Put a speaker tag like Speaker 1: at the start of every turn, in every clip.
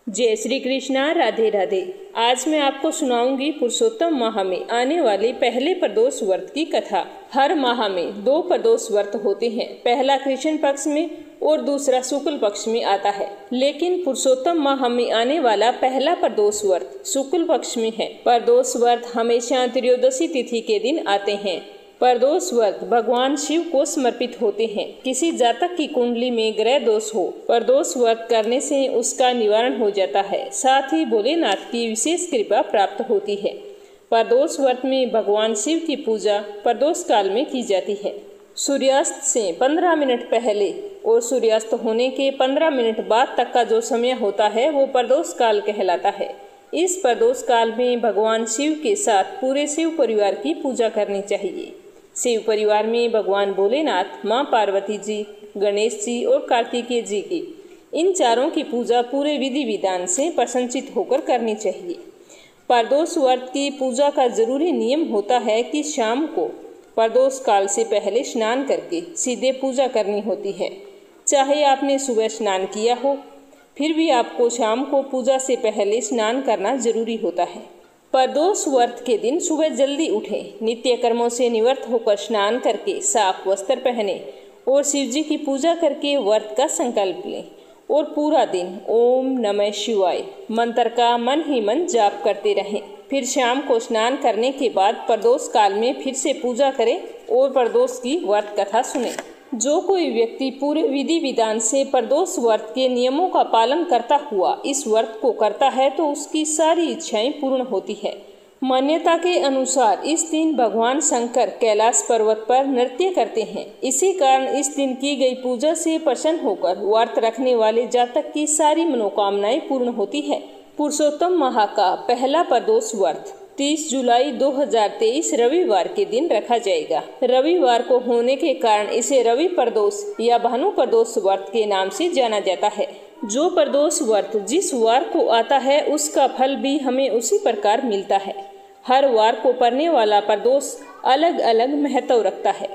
Speaker 1: जय श्री कृष्णा, राधे राधे। आज मैं आपको सुनाऊंगी पुरुषोत्तम माह में आने वाले पहले प्रदोष व्रत की कथा। हर माह में 2 प्रदोष व्रत होते हैं, पहला कृष्ण पक्ष में और दूसरा शुक्ल पक्ष में आता है। लेकिन पुरुषोत्तम माह में आने वाला पहला प्रदोष व्रत शुक्ल पक्ष में है। प्रदोष व्रत हमेशा त्रयोदशी तिथि के दिन आते हैं। प्रदोष व्रत भगवान शिव को समर्पित होते हैं। किसी जातक की कुंडली में ग्रह दोष हो, प्रदोष व्रत करने से उसका निवारण हो जाता है। साथ ही भोलेनाथ की विशेष कृपा प्राप्त होती है। प्रदोष व्रत में भगवान शिव की पूजा प्रदोष काल में की जाती है। सूर्यास्त से 15 मिनट पहले और सूर्यास्त होने के 15 मिनट बाद तक का जो समय होता है वो प्रदोष काल कहलाता है। इस प्रदोष काल में भगवान शिव के साथ पूरे शिव परिवार की पूजा करनी चाहिए। शिव परिवार में भगवान भोलेनाथ, माँ पार्वती जी, गणेश जी और कार्तिकेय जी की इन चारों की पूजा पूरे विधि विधान से प्रसन्नचित होकर करनी चाहिए। प्रदोष व्रत की पूजा का जरूरी नियम होता है कि शाम को प्रदोष काल से पहले स्नान करके सीधे पूजा करनी होती है। चाहे आपने सुबह स्नान किया हो, फिर भी आपको शाम को पूजा से पहले स्नान करना जरूरी होता है। प्रदोष व्रत के दिन सुबह जल्दी उठें, नित्य कर्मों से निवृत्त होकर स्नान करके साफ वस्त्र पहने और शिव जी की पूजा करके व्रत का संकल्प लें और पूरा दिन ओम नमः शिवाय मंत्र का मन ही मन जाप करते रहें। फिर शाम को स्नान करने के बाद प्रदोष काल में फिर से पूजा करें और प्रदोष की व्रत कथा सुनें। जो कोई व्यक्ति पूरे विधि विधान से प्रदोष व्रत के नियमों का पालन करता हुआ इस व्रत को करता है तो उसकी सारी इच्छाएं पूर्ण होती है। मान्यता के अनुसार इस दिन भगवान शंकर कैलाश पर्वत पर नृत्य करते हैं। इसी कारण इस दिन की गई पूजा से प्रसन्न होकर व्रत रखने वाले जातक की सारी मनोकामनाएं पूर्ण होती है। पुरुषोत्तम माह का पहला प्रदोष व्रत 30 जुलाई 2023 रविवार के दिन रखा जाएगा। रविवार को होने के कारण इसे रवि प्रदोष या भानु प्रदोष व्रत के नाम से जाना जाता है। जो प्रदोष व्रत जिस वार को आता है उसका फल भी हमें उसी प्रकार मिलता है। हर वार को पड़ने वाला प्रदोष अलग अलग महत्व रखता है।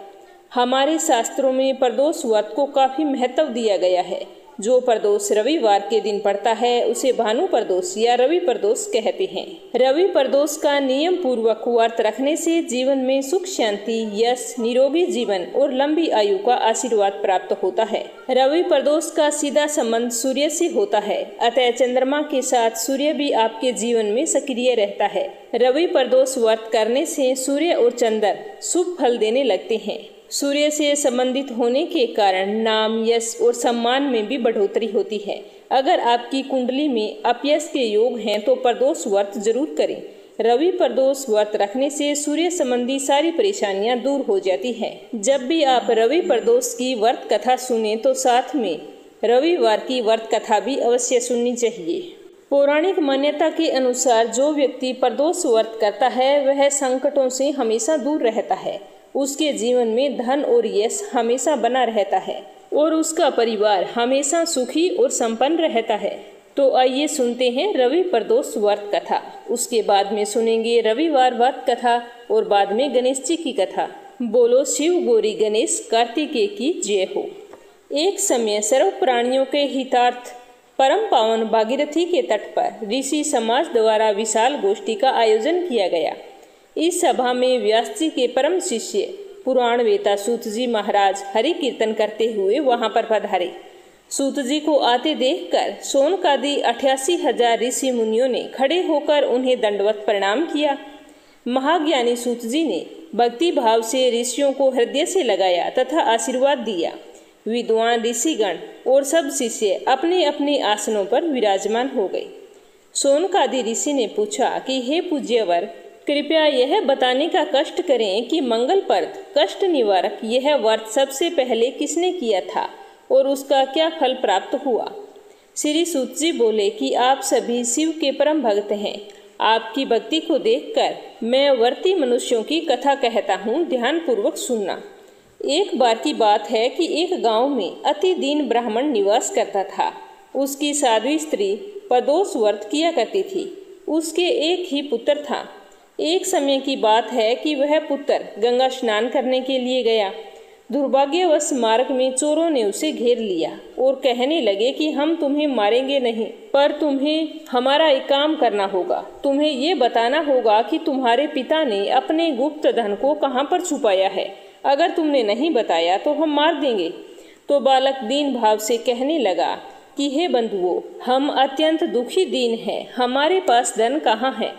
Speaker 1: हमारे शास्त्रों में प्रदोष व्रत को काफी महत्व दिया गया है। जो प्रदोष रविवार के दिन पड़ता है उसे भानु प्रदोष या रवि प्रदोष कहते हैं। रवि प्रदोष का नियम पूर्वक व्रत रखने से जीवन में सुख, शांति, यश, निरोगी जीवन और लंबी आयु का आशीर्वाद प्राप्त होता है। रवि प्रदोष का सीधा संबंध सूर्य से होता है, अतः चंद्रमा के साथ सूर्य भी आपके जीवन में सक्रिय रहता है। रवि प्रदोष व्रत करने से सूर्य और चंद्र शुभ फल देने लगते हैं। सूर्य से संबंधित होने के कारण नाम, यश और सम्मान में भी बढ़ोतरी होती है। अगर आपकी कुंडली में अपयश के योग हैं तो प्रदोष व्रत जरूर करें। रवि प्रदोष व्रत रखने से सूर्य संबंधी सारी परेशानियां दूर हो जाती है। जब भी आप रवि प्रदोष की व्रत कथा सुने तो साथ में रविवार की व्रत कथा भी अवश्य सुननी चाहिए। पौराणिक मान्यता के अनुसार जो व्यक्ति प्रदोष व्रत करता है वह संकटों से हमेशा दूर रहता है। उसके जीवन में धन और यश हमेशा बना रहता है और उसका परिवार हमेशा सुखी और संपन्न रहता है। तो आइए सुनते हैं रवि प्रदोष व्रत कथा। उसके बाद में सुनेंगे रविवार व्रत कथा और बाद में गणेश जी की कथा। बोलो शिव गौरी गणेश कार्तिकेय की जय हो। एक समय सर्व प्राणियों के हितार्थ परम पावन भागीरथी के तट पर ऋषि समाज द्वारा विशाल गोष्ठी का आयोजन किया गया। इस सभा में व्यास जी के परम शिष्य पुराण वेता सूत जी महाराज हरि कीर्तन करते हुए वहां पर पधारे। सूत जी को आते देखकर सोनकादि 88,000 ऋषि मुनियों ने खड़े होकर उन्हें दंडवत प्रणाम किया। महाज्ञानी सूत जी ने भक्ति भाव से ऋषियों को हृदय से लगाया तथा आशीर्वाद दिया। विद्वान ऋषिगण और सब शिष्य अपने अपने आसनों पर विराजमान हो गए। सोनकादि ऋषि ने पूछा कि हे पूज्यवर, कृपया यह बताने का कष्ट करें कि मंगलप्रद कष्ट निवारक यह व्रत सबसे पहले किसने किया था और उसका क्या फल प्राप्त हुआ। श्री सूत जी बोले कि आप सभी शिव के परम भक्त हैं। आपकी भक्ति को देखकर मैं व्रती मनुष्यों की कथा कहता हूँ, ध्यान पूर्वक सुनना। एक बार की बात है कि एक गांव में अति दीन ब्राह्मण निवास करता था। उसकी साध्वी स्त्री प्रदोष व्रत किया करती थी। उसके एक ही पुत्र था। एक समय की बात है कि वह पुत्र गंगा स्नान करने के लिए गया। दुर्भाग्यवश मार्ग में चोरों ने उसे घेर लिया और कहने लगे कि हम तुम्हें मारेंगे नहीं, पर तुम्हें हमारा एक काम करना होगा। तुम्हें ये बताना होगा कि तुम्हारे पिता ने अपने गुप्त धन को कहाँ पर छुपाया है। अगर तुमने नहीं बताया तो हम मार देंगे। तो बालक दीन भाव से कहने लगा कि हे बंधुओं, हम अत्यंत दुखी दीन हैं, हमारे पास धन कहाँ है,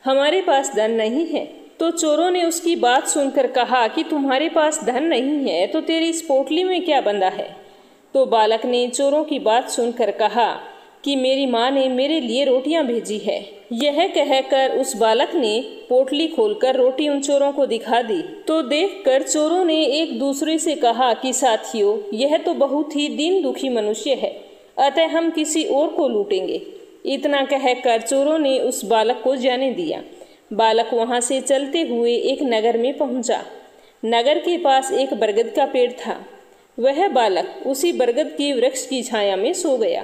Speaker 1: हमारे पास धन नहीं है। तो चोरों ने उसकी बात सुनकर कहा कि तुम्हारे पास धन नहीं है तो तेरी इस पोटली में क्या बंधा है। तो बालक ने चोरों की बात सुनकर कहा कि मेरी माँ ने मेरे लिए रोटियां भेजी है। यह कहकर उस बालक ने पोटली खोलकर रोटी उन चोरों को दिखा दी। तो देखकर चोरों ने एक दूसरे से कहा कि साथियों, यह तो बहुत ही दीन दुखी मनुष्य है, अतः हम किसी और को लूटेंगे। इतना कहकर चोरों ने उस बालक को जाने दिया। बालक वहां से चलते हुए एक नगर में पहुंचा। नगर के पास एक बरगद का पेड़ था। वह बालक उसी बरगद के वृक्ष की छाया में सो गया।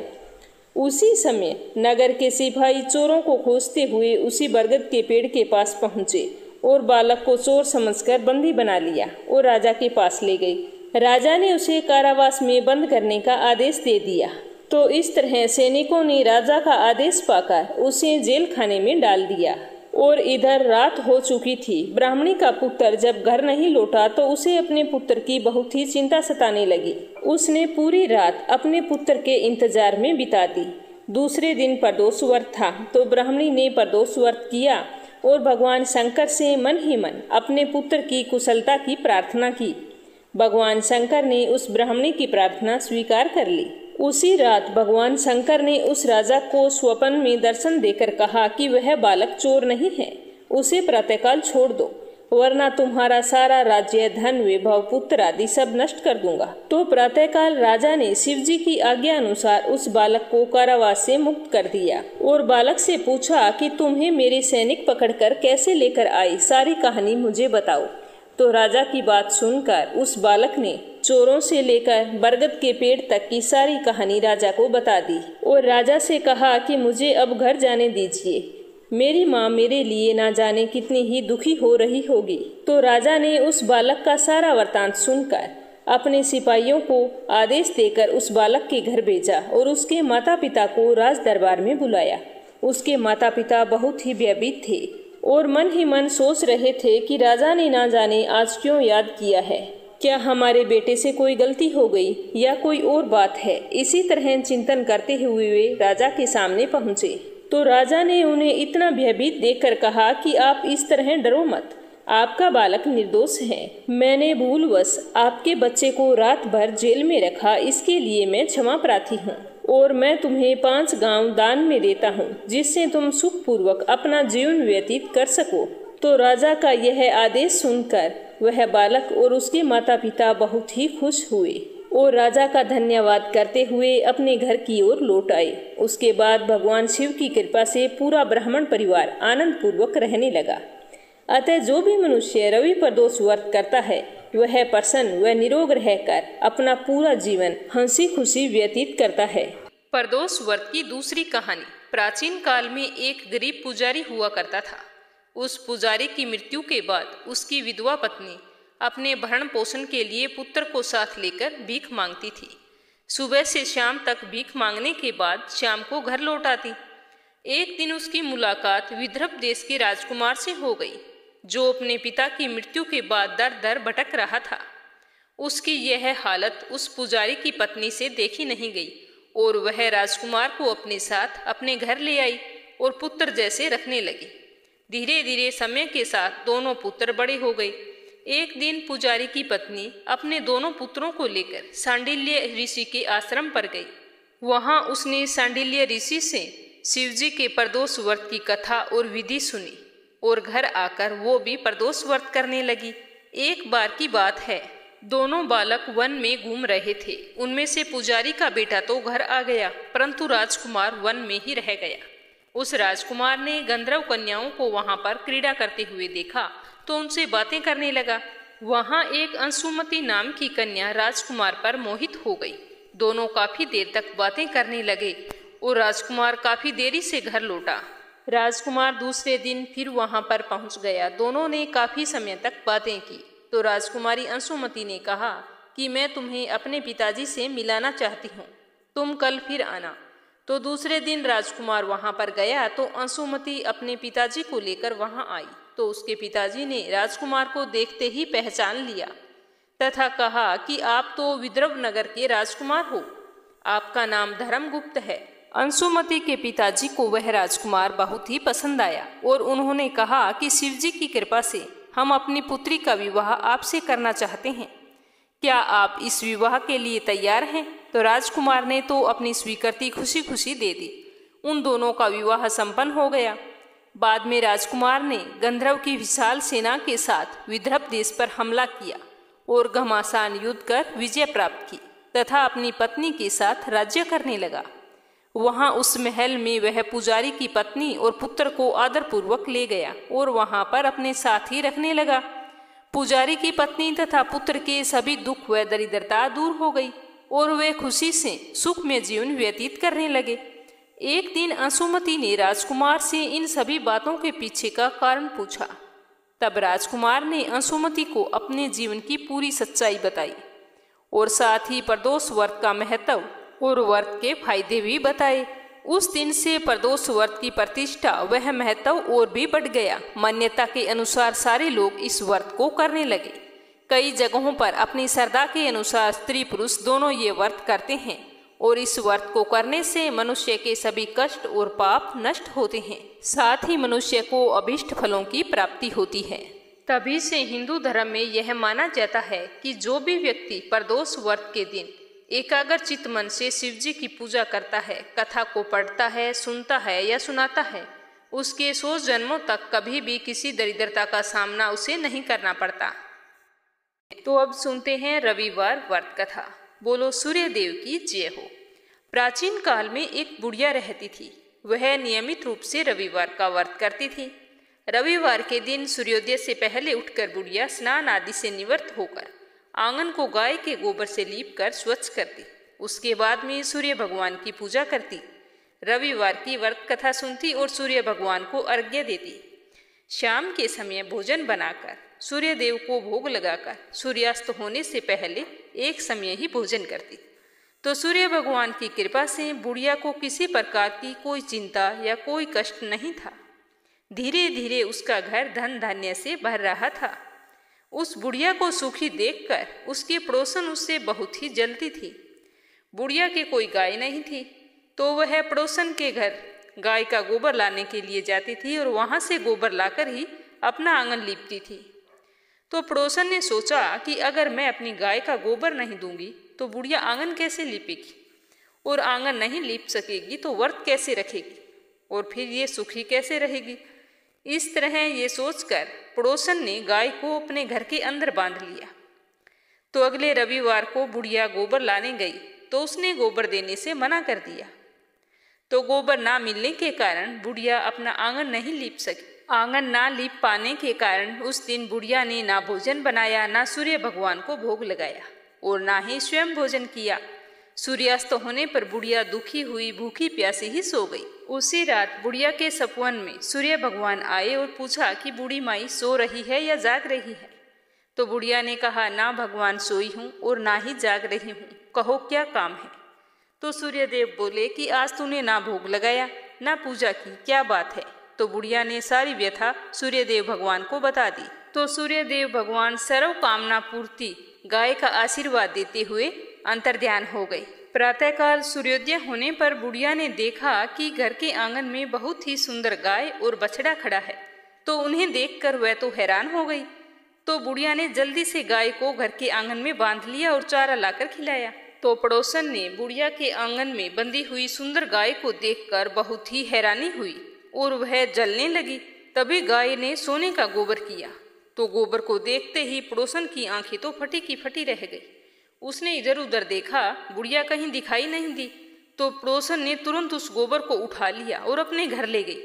Speaker 1: उसी समय नगर के सिपाही चोरों को खोजते हुए उसी बरगद के पेड़ के पास पहुंचे और बालक को चोर समझकर बंदी बना लिया और राजा के पास ले गए। राजा ने उसे कारावास में बंद करने का आदेश दे दिया। तो इस तरह सैनिकों ने राजा का आदेश पाकर उसे जेल खाने में डाल दिया। और इधर रात हो चुकी थी। ब्राह्मणी का पुत्र जब घर नहीं लौटा तो उसे अपने पुत्र की बहुत ही चिंता सताने लगी। उसने पूरी रात अपने पुत्र के इंतजार में बिता दी। दूसरे दिन प्रदोष व्रत था तो ब्राह्मणी ने प्रदोष व्रत किया और भगवान शंकर से मन ही मन अपने पुत्र की कुशलता की प्रार्थना की। भगवान शंकर ने उस ब्राह्मणी की प्रार्थना स्वीकार कर ली। उसी रात भगवान शंकर ने उस राजा को स्वप्न में दर्शन देकर कहा कि वह बालक चोर नहीं है, उसे प्रातःकाल छोड़ दो, वरना तुम्हारा सारा राज्य, धन, वैभव, पुत्र आदि सब नष्ट कर दूंगा। तो प्रातःकाल राजा ने शिव जी की आज्ञा अनुसार उस बालक को कारावास से मुक्त कर दिया और बालक से पूछा कि तुम्हें मेरे सैनिक पकड़कर कैसे लेकर आए, सारी कहानी मुझे बताओ। तो राजा की बात सुनकर उस बालक ने चोरों से लेकर बरगद के पेड़ तक की सारी कहानी राजा को बता दी और राजा से कहा कि मुझे अब घर जाने दीजिए, मेरी माँ मेरे लिए ना जाने कितनी ही दुखी हो रही होगी। तो राजा ने उस बालक का सारा वृतांत सुनकर अपने सिपाहियों को आदेश देकर उस बालक के घर भेजा और उसके माता पिता को राज दरबार में बुलाया। उसके माता पिता बहुत ही भयभीत थे और मन ही मन सोच रहे थे कि राजा ने ना जाने आज क्यों याद किया है, क्या हमारे बेटे से कोई गलती हो गई या कोई और बात है। इसी तरह चिंतन करते हुए वे राजा के सामने पहुंचे। तो राजा ने उन्हें इतना भयभीत देखकर कहा कि आप इस तरह डरो मत, आपका बालक निर्दोष है। मैंने भूलवश आपके बच्चे को रात भर जेल में रखा, इसके लिए मैं क्षमा प्रार्थी हूँ और मैं तुम्हें 5 गांव दान में देता हूँ, जिससे तुम सुखपूर्वक अपना जीवन व्यतीत कर सको। तो राजा का यह आदेश सुनकर वह बालक और उसके माता पिता बहुत ही खुश हुए और राजा का धन्यवाद करते हुए अपने घर की ओर लौट आए। उसके बाद भगवान शिव की कृपा से पूरा ब्राह्मण परिवार आनंद पूर्वक रहने लगा। अतः जो भी मनुष्य रवि प्रदोष व्रत करता है वह प्रसन्न व निरोग रहकर अपना पूरा जीवन हंसी खुशी व्यतीत करता है। प्रदोष व्रत की दूसरी कहानी। प्राचीन काल में एक गरीब पुजारी हुआ करता था। उस पुजारी की मृत्यु के बाद उसकी विधवा पत्नी अपने भरण पोषण के लिए पुत्र को साथ लेकर भीख मांगती थी। सुबह से शाम तक भीख मांगने के बाद शाम को घर लौट आती। एक दिन उसकी मुलाकात विदर्भ देश के राजकुमार से हो गई, जो अपने पिता की मृत्यु के बाद दर दर भटक रहा था। उसकी यह हालत उस पुजारी की पत्नी से देखी नहीं गई और वह राजकुमार को अपने साथ अपने घर ले आई और पुत्र जैसे रखने लगी। धीरे धीरे समय के साथ दोनों पुत्र बड़े हो गए। एक दिन पुजारी की पत्नी अपने दोनों पुत्रों को लेकर सांडिल्य ऋषि के आश्रम पर गई। वहां उसने सांडिल्य ऋषि से शिवजी के प्रदोष व्रत की कथा और विधि सुनी और घर आकर वो भी प्रदोष व्रत करने लगी। एक बार की बात है, दोनों बालक वन में घूम रहे थे। उनमें से पुजारी का बेटा तो घर आ गया, परंतु राजकुमार वन में ही रह गया। उस राजकुमार ने गंधर्व कन्याओं को वहां पर क्रीड़ा करते हुए देखा तो उनसे बातें करने लगा। वहां एक अंशुमती नाम की कन्या राजकुमार पर मोहित हो गई। दोनों काफी देर तक बातें करने लगे और राजकुमार काफी देरी से घर लौटा। राजकुमार दूसरे दिन फिर वहां पर पहुंच गया। दोनों ने काफी समय तक बातें की तो राजकुमारी अंशुमती ने कहा कि मैं तुम्हें अपने पिताजी से मिलाना चाहती हूँ, तुम कल फिर आना। तो दूसरे दिन राजकुमार वहाँ पर गया तो अंशुमति अपने पिताजी को लेकर वहाँ आई। तो उसके पिताजी ने राजकुमार को देखते ही पहचान लिया तथा कहा कि आप तो विद्रव नगर के राजकुमार हो, आपका नाम धर्मगुप्त है। अंशुमति के पिताजी को वह राजकुमार बहुत ही पसंद आया और उन्होंने कहा कि शिवजी की कृपा से हम अपनी पुत्री का विवाह आपसे करना चाहते हैं, क्या आप इस विवाह के लिए तैयार हैं? तो राजकुमार ने तो अपनी स्वीकृति खुशी खुशी दे दी। उन दोनों का विवाह संपन्न हो गया। बाद में राजकुमार ने गंधर्व की विशाल सेना के साथ विदर्भ देश पर हमला किया और घमासान युद्ध कर विजय प्राप्त की तथा अपनी पत्नी के साथ राज्य करने लगा। वहां उस महल में वह पुजारी की पत्नी और पुत्र को आदरपूर्वक ले गया और वहां पर अपने साथ ही रखने लगा। पुजारी की पत्नी तथा पुत्र के सभी दुख व दरिद्रता दूर हो गई और वे खुशी से सुखमय जीवन व्यतीत करने लगे। एक दिन अंशुमति ने राजकुमार से इन सभी बातों के पीछे का कारण पूछा। तब राजकुमार ने अंशुमति को अपने जीवन की पूरी सच्चाई बताई और साथ ही प्रदोष व्रत का महत्व और व्रत के फायदे भी बताए। उस दिन से प्रदोष व्रत की प्रतिष्ठा वह महत्व और भी बढ़ गया। मान्यता के अनुसार सारे लोग इस व्रत को करने लगे। कई जगहों पर अपनी श्रद्धा के अनुसार स्त्री पुरुष दोनों ये व्रत करते हैं और इस व्रत को करने से मनुष्य के सभी कष्ट और पाप नष्ट होते हैं, साथ ही मनुष्य को अभीष्ट फलों की प्राप्ति होती है। तभी से हिंदू धर्म में यह माना जाता है कि जो भी व्यक्ति प्रदोष व्रत के दिन एकाग्र चित्त मन से शिवजी की पूजा करता है, कथा को पढ़ता है, सुनता है या सुनाता है, उसके 100 जन्मों तक कभी भी किसी दरिद्रता का सामना उसे नहीं करना पड़ता। तो अब सुनते हैं रविवार व्रत कथा। बोलो सूर्य देव की जय हो। प्राचीन काल में एक बुढ़िया रहती थी। वह नियमित रूप से रविवार का व्रत करती थी। रविवार के दिन सूर्योदय से पहले उठकर बुढ़िया स्नान आदि से निवृत्त होकर आंगन को गाय के गोबर से लीप कर स्वच्छ करती। उसके बाद में सूर्य भगवान की पूजा करती, रविवार की व्रत कथा सुनती और सूर्य भगवान को अर्घ्य देती। शाम के समय भोजन बनाकर सूर्य देव को भोग लगाकर सूर्यास्त होने से पहले एक समय ही भोजन करती। तो सूर्य भगवान की कृपा से बुढ़िया को किसी प्रकार की कोई चिंता या कोई कष्ट नहीं था। धीरे धीरे उसका घर धन धान्य से भर रहा था। उस बुढ़िया को सुखी देखकर उसकी पड़ोसन उससे बहुत ही जलती थी। बुढ़िया के कोई गाय नहीं थी तो वह पड़ोसन के घर गाय का गोबर लाने के लिए जाती थी और वहां से गोबर लाकर ही अपना आंगन लीपती थी। तो पड़ोसन ने सोचा कि अगर मैं अपनी गाय का गोबर नहीं दूंगी तो बुढ़िया आंगन कैसे लीपेगी और आंगन नहीं लीप सकेगी तो व्रत कैसे रखेगी और फिर ये सुखी कैसे रहेगी। इस तरह ये सोचकर पड़ोसन ने गाय को अपने घर के अंदर बांध लिया। तो अगले रविवार को बुढ़िया गोबर लाने गई तो उसने गोबर देने से मना कर दिया। तो गोबर ना मिलने के कारण बुढ़िया अपना आंगन नहीं लीप सकी। आंगन ना लीप पाने के कारण उस दिन बुढ़िया ने ना भोजन बनाया, ना सूर्य भगवान को भोग लगाया और ना ही स्वयं भोजन किया। सूर्यास्त होने पर बुढ़िया दुखी हुई भूखी प्यासी ही सो गई। उसी रात बुढ़िया के सपवन में सूर्य भगवान आए और पूछा कि बूढ़ी माई सो रही है या जाग रही है। तो बुढ़िया ने कहा, ना भगवान सोई हूँ और ना ही जाग रही हूँ, कहो क्या काम है। तो सूर्यदेव बोले कि आज तूने ना भोग लगाया ना पूजा की, क्या बात है। तो बुढ़िया ने सारी व्यथा सूर्यदेव भगवान को बता दी। तो सूर्यदेव भगवान सर्व कामना पूर्ति गाय का आशीर्वाद देते हुए अंतर्ध्यान हो गई। प्रातःकाल सूर्योदय होने पर बुढ़िया ने देखा कि घर के आंगन में बहुत ही सुंदर गाय और बछड़ा खड़ा है। तो उन्हें देखकर वह तो हैरान हो गई। तो बुढ़िया ने जल्दी से गाय को घर के आंगन में बांध लिया और चारा लाकर खिलाया। तो पड़ोसन ने बुढ़िया के आंगन में बंधी हुई सुंदर गाय को देखकर बहुत ही हैरानी हुई और वह जलने लगी। तभी गाय ने सोने का गोबर किया। तो गोबर को देखते ही पड़ोसन की आंखें तो फटी की फटी रह गई। उसने इधर उधर देखा, बुढ़िया कहीं दिखाई नहीं दी। तो पड़ोसन ने तुरंत उस गोबर को उठा लिया और अपने घर ले गई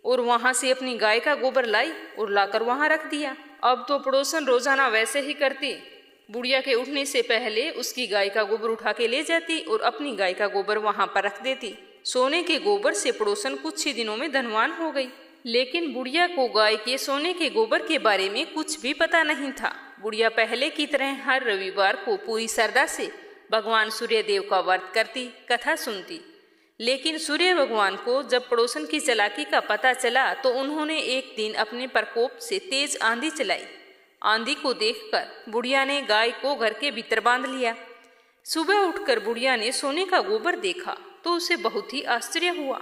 Speaker 1: और वहां से अपनी गाय का गोबर लाई और लाकर वहां रख दिया। अब तो पड़ोसन रोजाना वैसे ही करती। बुढ़िया के उठने से पहले उसकी गाय का गोबर उठा के ले जाती और अपनी गाय का गोबर वहां पर रख देती। सोने के गोबर से पड़ोसन कुछ ही दिनों में धनवान हो गई। लेकिन बुढ़िया को गाय के सोने के गोबर के बारे में कुछ भी पता नहीं था। बुढ़िया पहले की तरह हर रविवार को पूरी श्रद्धा से भगवान सूर्यदेव का व्रत करती, कथा सुनती। लेकिन सूर्य भगवान को जब पड़ोसन की चालाकी का पता चला तो उन्होंने एक दिन अपने प्रकोप से तेज आंधी चलाई। आंधी को देखकर बुढ़िया ने गाय को घर के भीतर बांध लिया। सुबह उठकर बुढ़िया ने सोने का गोबर देखा तो उसे बहुत ही आश्चर्य हुआ।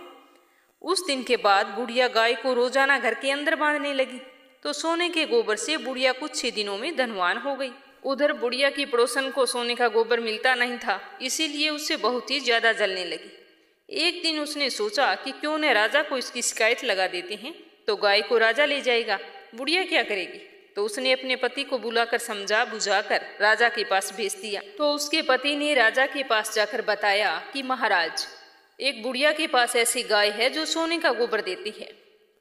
Speaker 1: उस दिन के बाद बुढ़िया गाय को रोजाना घर के अंदर बांधने लगी तो सोने के गोबर से बुढ़िया कुछ ही दिनों में धनवान हो गई। उधर बुढ़िया की पड़ोसन को सोने का गोबर मिलता नहीं था, इसीलिए उसे बहुत ही ज्यादा जलने लगी। एक दिन उसने सोचा कि क्यों न राजा को इसकी शिकायत लगा देते हैं, तो गाय को राजा ले जाएगा, बुढ़िया क्या करेगी। तो उसने अपने पति को बुलाकर समझा बुझाकर राजा के पास भेज दिया। तो उसके पति ने राजा के पास जाकर बताया कि महाराज, एक बुढ़िया के पास ऐसी गाय है जो सोने का गोबर देती है,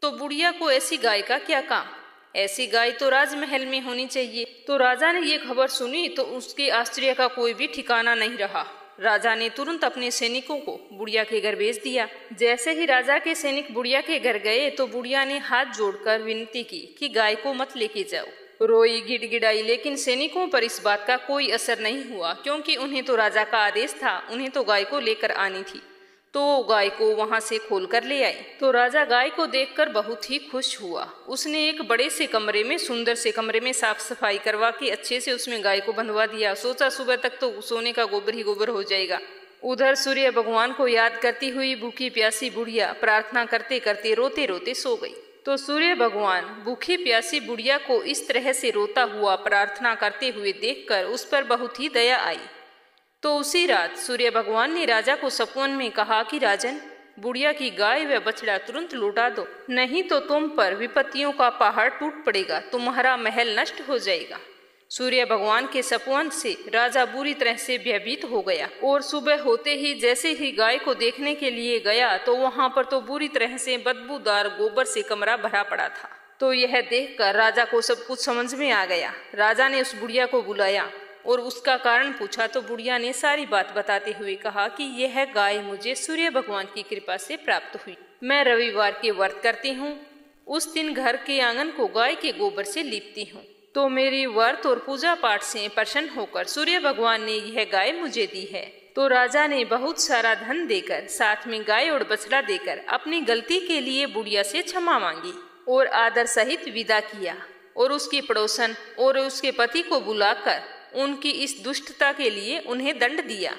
Speaker 1: तो बुढ़िया को ऐसी गाय का क्या काम, ऐसी गाय तो राजमहल में होनी चाहिए। तो राजा ने ये खबर सुनी तो उसके आश्चर्य का कोई भी ठिकाना नहीं रहा। राजा ने तुरंत अपने सैनिकों को बुढ़िया के घर भेज दिया। जैसे ही राजा के सैनिक बुढ़िया के घर गए तो बुढ़िया ने हाथ जोड़कर विनती की कि गाय को मत लेके जाओ। रोई गिड़गिड़ाई, लेकिन सैनिकों पर इस बात का कोई असर नहीं हुआ, क्योंकि उन्हें तो राजा का आदेश था, उन्हें तो गाय को लेकर आनी थी। तो गाय को वहां से खोल कर ले आई। तो राजा गाय को देखकर बहुत ही खुश हुआ। उसने एक बड़े से कमरे में, सुंदर से कमरे में साफ सफाई करवा के अच्छे से उसमें गाय को बंधवा दिया। सोचा सुबह तक तो सोने का गोबर ही गोबर हो जाएगा। उधर सूर्य भगवान को याद करती हुई भूखी प्यासी बुढ़िया प्रार्थना करते करते रोते रोते सो गई। तो सूर्य भगवान भूखी प्यासी बुढ़िया को इस तरह से रोता हुआ प्रार्थना करते हुए देखकर उस पर बहुत ही दया आई। तो उसी रात सूर्य भगवान ने राजा को सपन में कहा कि राजन, बुढ़िया की गाय व बछड़ा तुरंत लौटा दो, नहीं तो तुम पर विपत्तियों का पहाड़ टूट पड़ेगा, तुम्हारा महल नष्ट हो जाएगा। सूर्य भगवान के सपन से राजा बुरी तरह से भयभीत हो गया और सुबह होते ही जैसे ही गाय को देखने के लिए गया तो वहां पर तो बुरी तरह से बदबूदार गोबर से कमरा भरा पड़ा था। तो यह देखकर राजा को सब कुछ समझ में आ गया। राजा ने उस बुढ़िया को बुलाया और उसका कारण पूछा तो बुढ़िया ने सारी बात बताते हुए कहा कि यह गाय मुझे सूर्य भगवान की कृपा से प्राप्त हुई। मैं रविवार के व्रत करती हूँ, उस दिन घर के आंगन को गाय के गोबर से लीपती हूँ, तो मेरी व्रत और पूजा पाठ से प्रसन्न होकर सूर्य भगवान ने यह गाय मुझे दी है। तो राजा ने बहुत सारा धन देकर, साथ में गाय और बछड़ा देकर अपनी गलती के लिए बुढ़िया से क्षमा मांगी और आदर सहित विदा किया और उसकी पड़ोसन और उसके पति को बुलाकर उनकी इस दुष्टता के लिए उन्हें दंड दिया।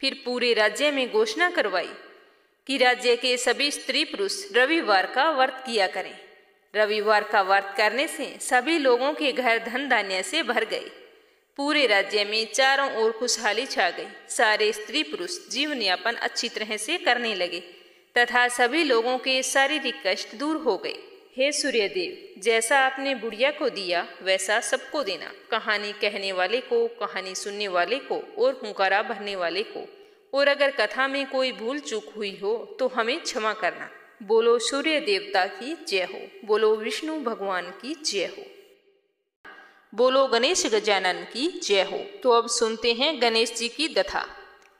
Speaker 1: फिर पूरे राज्य में घोषणा करवाई कि राज्य के सभी स्त्री पुरुष रविवार का व्रत किया करें। रविवार का व्रत करने से सभी लोगों के घर धन धान्य से भर गए। पूरे राज्य में चारों ओर खुशहाली छा गई। सारे स्त्री पुरुष जीवन यापन अच्छी तरह से करने लगे तथा सभी लोगों के शारीरिक कष्ट दूर हो गए। हे सूर्यदेव, जैसा आपने बुढ़िया को दिया वैसा सबको देना। कहानी कहने वाले को, कहानी सुनने वाले को और हुंकारा भरने वाले को, और अगर कथा में कोई भूल चूक हुई हो तो हमें क्षमा करना। बोलो सूर्य देवता की जय हो, बोलो विष्णु भगवान की जय हो, बोलो गणेश गजानन की जय हो। तो अब सुनते हैं गणेश जी की कथा।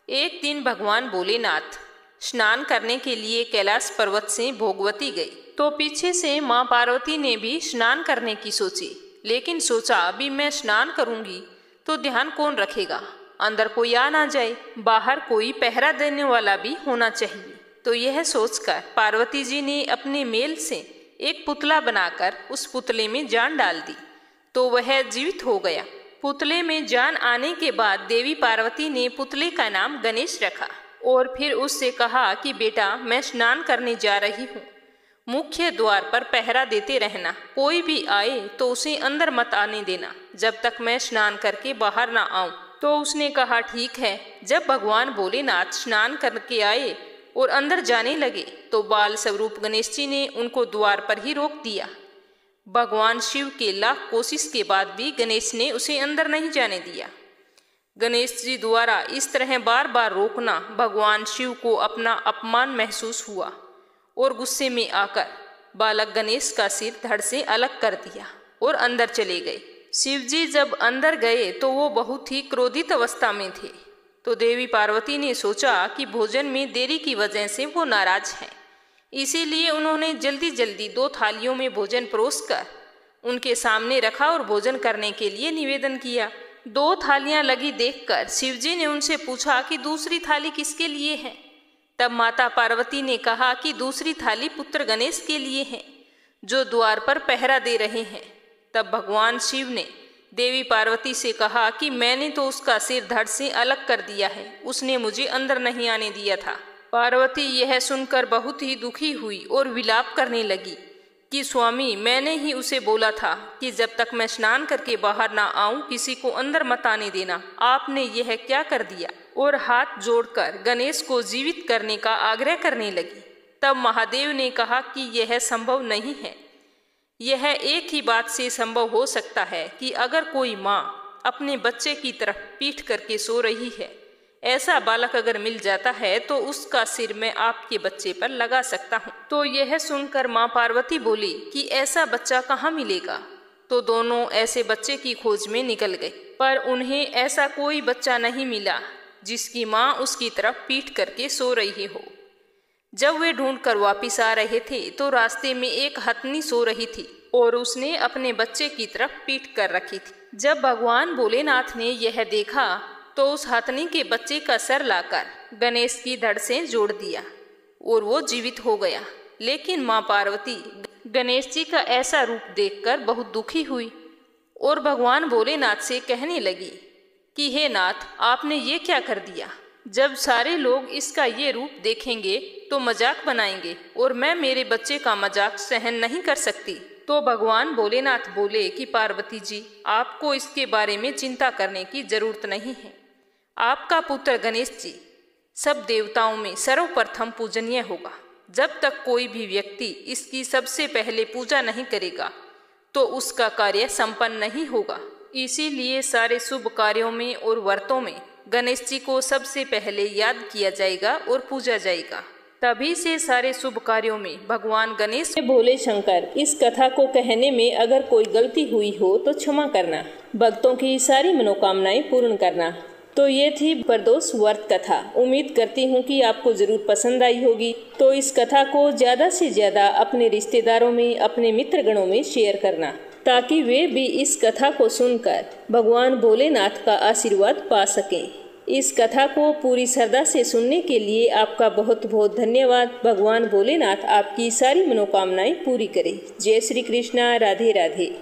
Speaker 1: एक दिन भगवान भोलेनाथ स्नान करने के लिए कैलाश पर्वत से भोगवती गई। तो पीछे से माँ पार्वती ने भी स्नान करने की सोची, लेकिन सोचा अभी मैं स्नान करूंगी तो ध्यान कौन रखेगा, अंदर कोई आ ना जाए, बाहर कोई पहरा देने वाला भी होना चाहिए। तो यह सोचकर पार्वती जी ने अपने मेल से एक पुतला बनाकर उस पुतले में जान डाल दी, तो वह जीवित हो गया। पुतले में जान आने के बाद देवी पार्वती ने पुतले का नाम गणेश रखा और फिर उससे कहा कि बेटा, मैं स्नान करने जा रही हूँ, मुख्य द्वार पर पहरा देते रहना, कोई भी आए तो उसे अंदर मत आने देना जब तक मैं स्नान करके बाहर ना आऊं। तो उसने कहा ठीक है। जब भगवान भोलेनाथ स्नान करके आए और अंदर जाने लगे तो बाल स्वरूप गणेश जी ने उनको द्वार पर ही रोक दिया। भगवान शिव के लाख कोशिश के बाद भी गणेश ने उसे अंदर नहीं जाने दिया। गणेश जी द्वारा इस तरह बार बार रोकना भगवान शिव को अपना अपमान महसूस हुआ और गुस्से में आकर बालक गणेश का सिर धड़ से अलग कर दिया और अंदर चले गए। शिव जी जब अंदर गए तो वो बहुत ही क्रोधित अवस्था में थे। तो देवी पार्वती ने सोचा कि भोजन में देरी की वजह से वो नाराज हैं, इसीलिए उन्होंने जल्दी जल्दी 2 थालियों में भोजन परोसकर उनके सामने रखा और भोजन करने के लिए निवेदन किया। 2 थालियां लगी देखकर शिवजी ने उनसे पूछा कि दूसरी थाली किसके लिए है। तब माता पार्वती ने कहा कि दूसरी थाली पुत्र गणेश के लिए है, जो द्वार पर पहरा दे रहे हैं। तब भगवान शिव ने देवी पार्वती से कहा कि मैंने तो उसका सिर धड़ से अलग कर दिया है, उसने मुझे अंदर नहीं आने दिया था। पार्वती यह सुनकर बहुत ही दुखी हुई और विलाप करने लगी कि स्वामी, मैंने ही उसे बोला था कि जब तक मैं स्नान करके बाहर ना आऊं किसी को अंदर मत आने देना। आपने यह क्या कर दिया? और हाथ जोड़कर गणेश को जीवित करने का आग्रह करने लगी। तब महादेव ने कहा कि यह संभव नहीं है। यह एक ही बात से संभव हो सकता है कि अगर कोई माँ अपने बच्चे की तरफ पीठ करके सो रही है, ऐसा बालक अगर मिल जाता है तो उसका सिर मैं आपके बच्चे पर लगा सकता हूँ। तो यह सुनकर माँ पार्वती बोली कि ऐसा बच्चा कहाँ मिलेगा। तो दोनों ऐसे बच्चे की खोज में निकल गए, पर उन्हें ऐसा कोई बच्चा नहीं मिला जिसकी माँ उसकी तरफ पीठ करके सो रही हो। जब वे ढूंढकर वापिस आ रहे थे तो रास्ते में एक हथनी सो रही थी और उसने अपने बच्चे की तरफ पीठ कर रखी थी। जब भगवान भोलेनाथ ने यह देखा तो उस हथनी के बच्चे का सर लाकर गणेश की धड़ से जोड़ दिया और वो जीवित हो गया। लेकिन माँ पार्वती गणेश जी का ऐसा रूप देखकर बहुत दुखी हुई और भगवान भोलेनाथ से कहने लगी कि हे नाथ, आपने ये क्या कर दिया? जब सारे लोग इसका ये रूप देखेंगे तो मजाक बनाएंगे और मैं मेरे बच्चे का मजाक सहन नहीं कर सकती। तो भगवान भोलेनाथ बोले कि पार्वती जी, आपको इसके बारे में चिंता करने की जरूरत नहीं है। आपका पुत्र गणेश जी सब देवताओं में सर्वप्रथम पूजनीय होगा। जब तक कोई भी व्यक्ति इसकी सबसे पहले पूजा नहीं करेगा तो उसका कार्य संपन्न नहीं होगा। इसीलिए सारे शुभ कार्यों में और व्रतों में गणेश जी को सबसे पहले याद किया जाएगा और पूजा जाएगा। तभी से सारे शुभ कार्यों में भगवान गणेश भोले शंकर। इस कथा को कहने में अगर कोई गलती हुई हो तो क्षमा करना, भक्तों की सारी मनोकामनाएं पूर्ण करना। तो ये थी प्रदोष व्रत कथा। उम्मीद करती हूँ कि आपको जरूर पसंद आई होगी। तो इस कथा को ज्यादा से ज्यादा अपने रिश्तेदारों में, अपने मित्रगणों में शेयर करना, ताकि वे भी इस कथा को सुनकर भगवान भोलेनाथ का आशीर्वाद पा सकें। इस कथा को पूरी श्रद्धा से सुनने के लिए आपका बहुत बहुत धन्यवाद। भगवान भोलेनाथ आपकी सारी मनोकामनाएं पूरी करें। जय श्री कृष्णा। राधे राधे।